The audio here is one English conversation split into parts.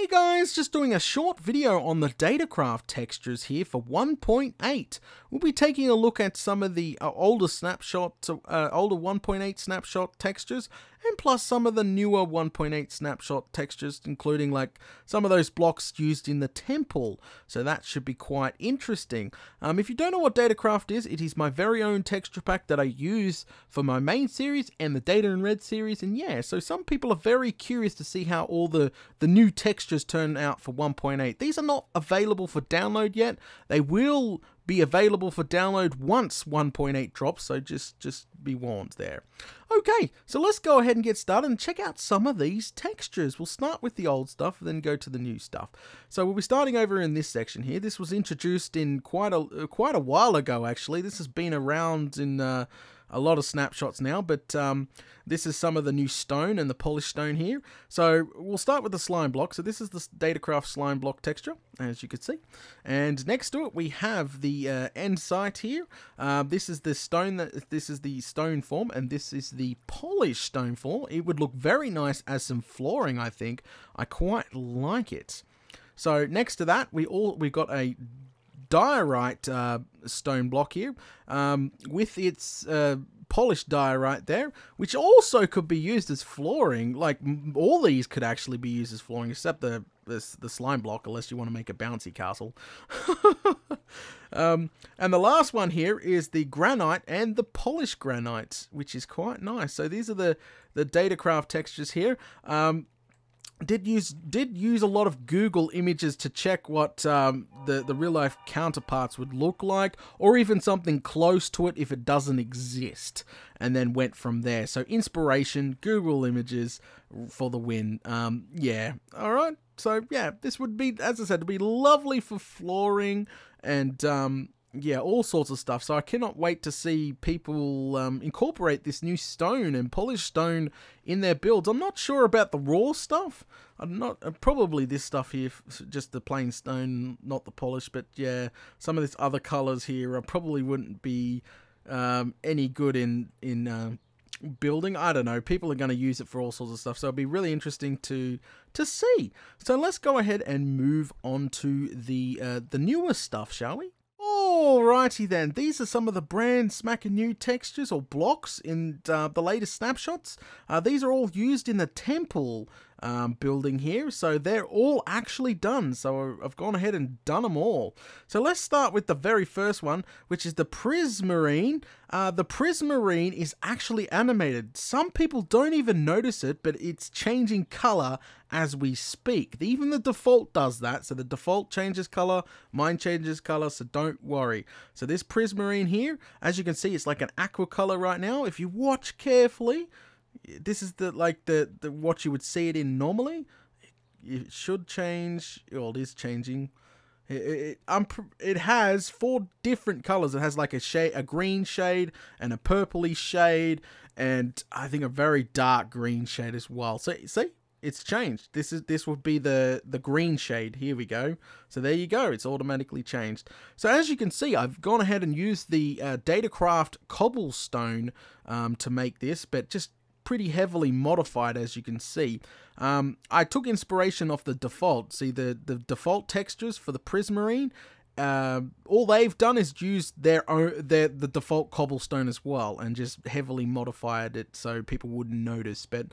Hey guys, just doing a short video on the Datacraft textures here for 1.8. We'll be taking a look at some of the older 1.8 snapshot textures, and plus some of the newer 1.8 snapshot textures, including like some of those blocks used in the temple. So that should be quite interesting. If you don't know what Datacraft is, it is my very own texture pack that I use for my main series and the Data in Red series. And yeah, so some people are very curious to see how all the new textures turn out for 1.8. These are not available for download yet. They will be available for download once 1.8 drops, so just be warned there. Okay, so let's go ahead and get started and check out some of these textures. We'll start with the old stuff, then go to the new stuff. So we'll be starting over in this section here. This was introduced in quite a while ago, actually. This has been around in a lot of snapshots now, but this is some of the new stone and the polished stone here. So we'll start with the slime block. So this is the Datacraft slime block texture, as you can see. And next to it, we have the Andesite here. This is the stone form, and this is the polished stone form. It would look very nice as some flooring, I think. I quite like it. So next to that, we got a Diorite stone block here, with its polished diorite there, which also could be used as flooring. Like all these could actually be used as flooring, except the slime block, unless you want to make a bouncy castle. And the last one here is the granite and the polished granite, which is quite nice. So these are the Datacraft textures here. Did use a lot of Google images to check what the real life counterparts would look like, or even something close to it if it doesn't exist, and then went from there. So inspiration, Google images for the win. Yeah, all right. So yeah, this would be, as I said, it'd be lovely for flooring and yeah, all sorts of stuff. So I cannot wait to see people incorporate this new stone and polished stone in their builds. I'm not sure about the raw stuff. I'm not probably this stuff here, just the plain stone, not the polished. But yeah, some of these other colors here probably wouldn't be any good in building. I don't know. People are going to use it for all sorts of stuff. So it'll be really interesting to see. So let's go ahead and move on to the newer stuff, shall we? Alrighty then, these are some of the brand smacking new textures or blocks in the latest snapshots. These are all used in the temple building here, so they're all actually done. So I've gone ahead and done them all. So let's start with the very first one, which is the Prismarine. The Prismarine is actually animated. Some people don't even notice it, but it's changing color as we speak. Even the default does that. So the default changes color, mine changes color, so don't worry. So this Prismarine here, as you can see, it's like an aqua color right now. If you watch carefully, this is the what you would see it in normally. It should change. Well, it is changing. It has 4 different colors. It has like a green shade and a purpley shade, and I think a very dark green shade as well. So see, it's changed. This would be the green shade. Here we go. So there you go. It's automatically changed. So as you can see, I've gone ahead and used the Datacraft cobblestone to make this, but just pretty heavily modified, as you can see. I took inspiration off the default. See the default textures for the Prismarine. All they've done is use the default cobblestone as well, and just heavily modified it so people wouldn't notice. But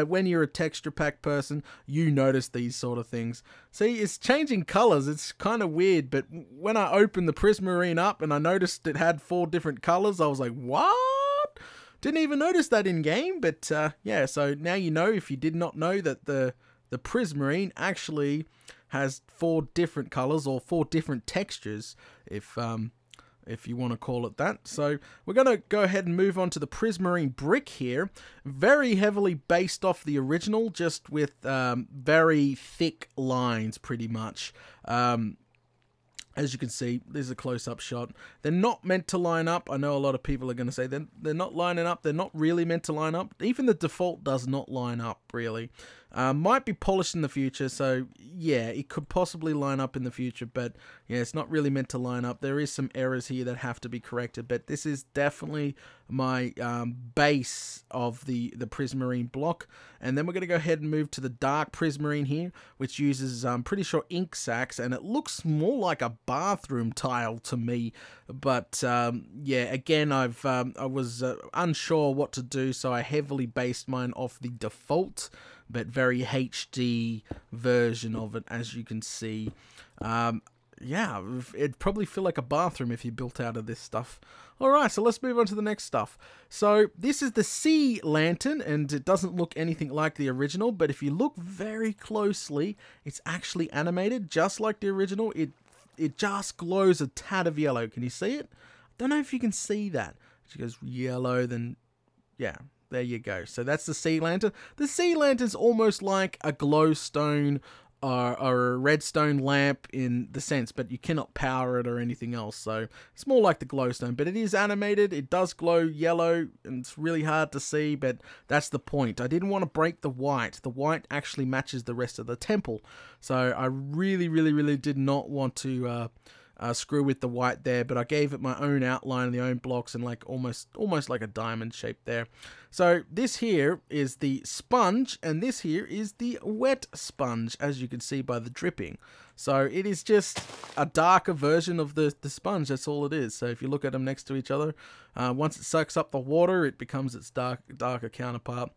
when you're a texture pack person, you notice these sort of things. See, it's changing colors. It's kind of weird, but when I opened the Prismarine up and I noticed it had 4 different colors, I was like, what? Didn't even notice that in game, but yeah, so now you know, if you did not know, that the Prismarine actually has 4 different colors, or 4 different textures, if you want to call it that. So we're going to go ahead and move on to the Prismarine brick here. Very heavily based off the original, just with very thick lines, pretty much. As you can see, this is a close-up shot. They're not meant to line up. I know a lot of people are going to say they're not lining up. They're not really meant to line up. Even the default does not line up, really. Might be polished in the future, so yeah, it could possibly line up in the future, but yeah, it's not really meant to line up. There is some errors here that have to be corrected, but this is definitely my base of the Prismarine block. And then we're going to go ahead and move to the dark Prismarine here, which uses, I'm pretty sure, ink sacs, and it looks more like a bathroom tile to me. But yeah, again, I was unsure what to do, so I heavily based mine off the default but very HD version of it, as you can see. Yeah, it'd probably feel like a bathroom if you built out of this stuff. Alright, so let's move on to the next stuff. So this is the sea lantern, and it doesn't look anything like the original, but if you look very closely, it's actually animated just like the original. It just glows a tad of yellow. Can you see it? I don't know if you can see that. It goes yellow, then yeah. There you go. So that's the sea lantern. The sea lantern's almost like a glowstone or a redstone lamp in the sense, but you cannot power it or anything else. So it's more like the glowstone, but it is animated. It does glow yellow, and it's really hard to see, but that's the point. I didn't want to break the white. The white actually matches the rest of the temple. So I really did not want to screw with the white there, but I gave it my own outline, the own blocks, and like almost like a diamond shape there. So this here is the sponge, and this here is the wet sponge, as you can see by the dripping. So it is just a darker version of the sponge. That's all it is. So if you look at them next to each other, once it sucks up the water, it becomes its darker counterpart.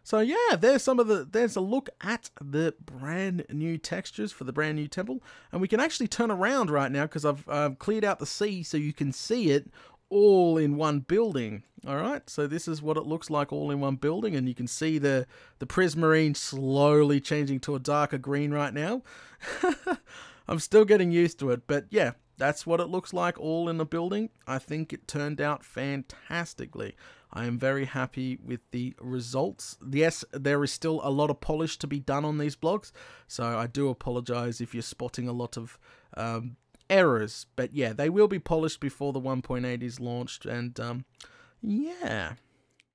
So yeah, there's a look at the brand new textures for the brand new temple, and we can actually turn around right now because I've cleared out the sea so you can see it all in one building. All right, so this is what it looks like all in one building, and you can see the Prismarine slowly changing to a darker green right now. I'm still getting used to it, but yeah, that's what it looks like all in a building. I think it turned out fantastically. I am very happy with the results. Yes, there is still a lot of polish to be done on these blocks, so I do apologize if you're spotting a lot of errors. But yeah, they will be polished before the 1.8 is launched, and yeah.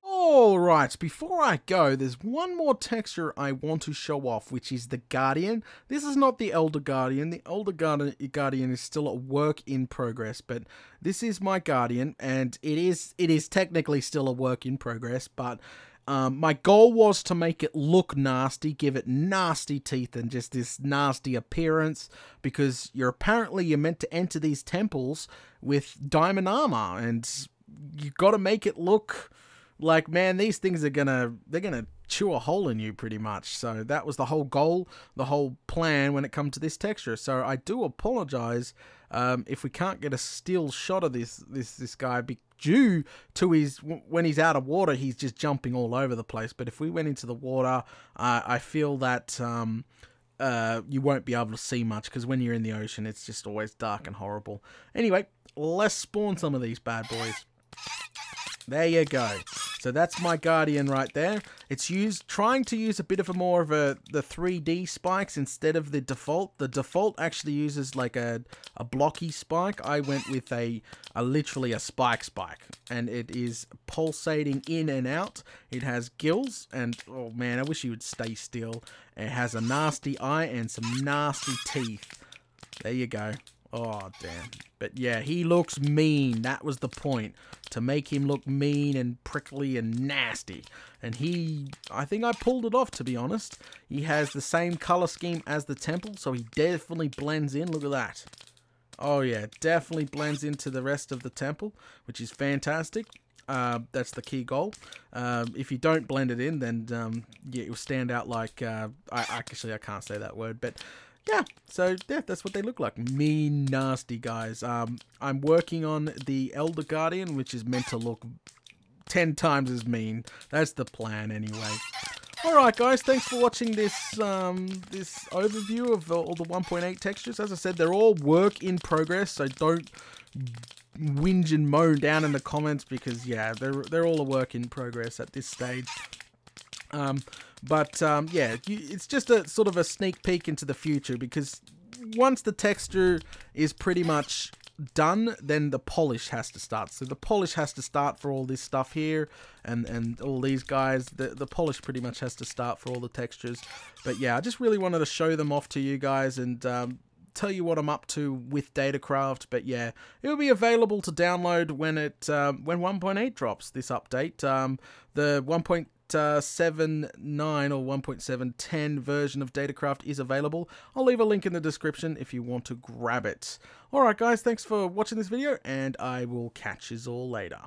Alright, before I go, there's one more texture I want to show off, which is the Guardian. This is not the Elder Guardian. The Elder Guardian is still a work in progress, but this is my Guardian, and it is technically still a work in progress, but my goal was to make it look nasty, give it nasty teeth and just this nasty appearance, because you're meant to enter these temples with diamond armor, and you got to make it look like, man, these things they're gonna chew a hole in you pretty much. So that was the whole goal, the whole plan when it comes to this texture. So I do apologize if we can't get a still shot of this guy due to when he's out of water, he's just jumping all over the place. But if we went into the water, I feel that you won't be able to see much, because when you're in the ocean, it's just always dark and horrible. Anyway, let's spawn some of these bad boys. There you go. So that's my Guardian right there. It's trying to use a bit of the 3D spikes instead of the default. The default actually uses like a blocky spike. I went with literally a spike, and it is pulsating in and out. It has gills, and oh man, I wish he would stay still. It has a nasty eye and some nasty teeth. There you go. Oh, damn. But yeah, he looks mean. That was the point. To make him look mean and prickly and nasty. And I think I pulled it off, to be honest. He has the same color scheme as the temple, so he definitely blends in. Look at that. Oh yeah, definitely blends into the rest of the temple, which is fantastic. That's the key goal. If you don't blend it in, then yeah, it will stand out like... actually, I can't say that word, but... yeah, so yeah, that's what they look like. Mean, nasty guys. I'm working on the Elder Guardian, which is meant to look 10 times as mean. That's the plan anyway. Alright guys, thanks for watching this this overview of all the 1.8 textures. As I said, they're all work in progress, so don't whinge and moan down in the comments, because yeah, they're all a work in progress at this stage. Yeah, it's just a sort of a sneak peek into the future, because once the texture is pretty much done, then the polish has to start. So the polish has to start for all this stuff here, and all these guys. The polish pretty much has to start for all the textures. But yeah, I just really wanted to show them off to you guys and tell you what I'm up to with Datacraft. But yeah, it will be available to download when 1.8 drops, this update. The 1.79 or 1.710 version of Datacraft is available. I'll leave a link in the description if you want to grab it. Alright guys, thanks for watching this video, and I will catch you all later.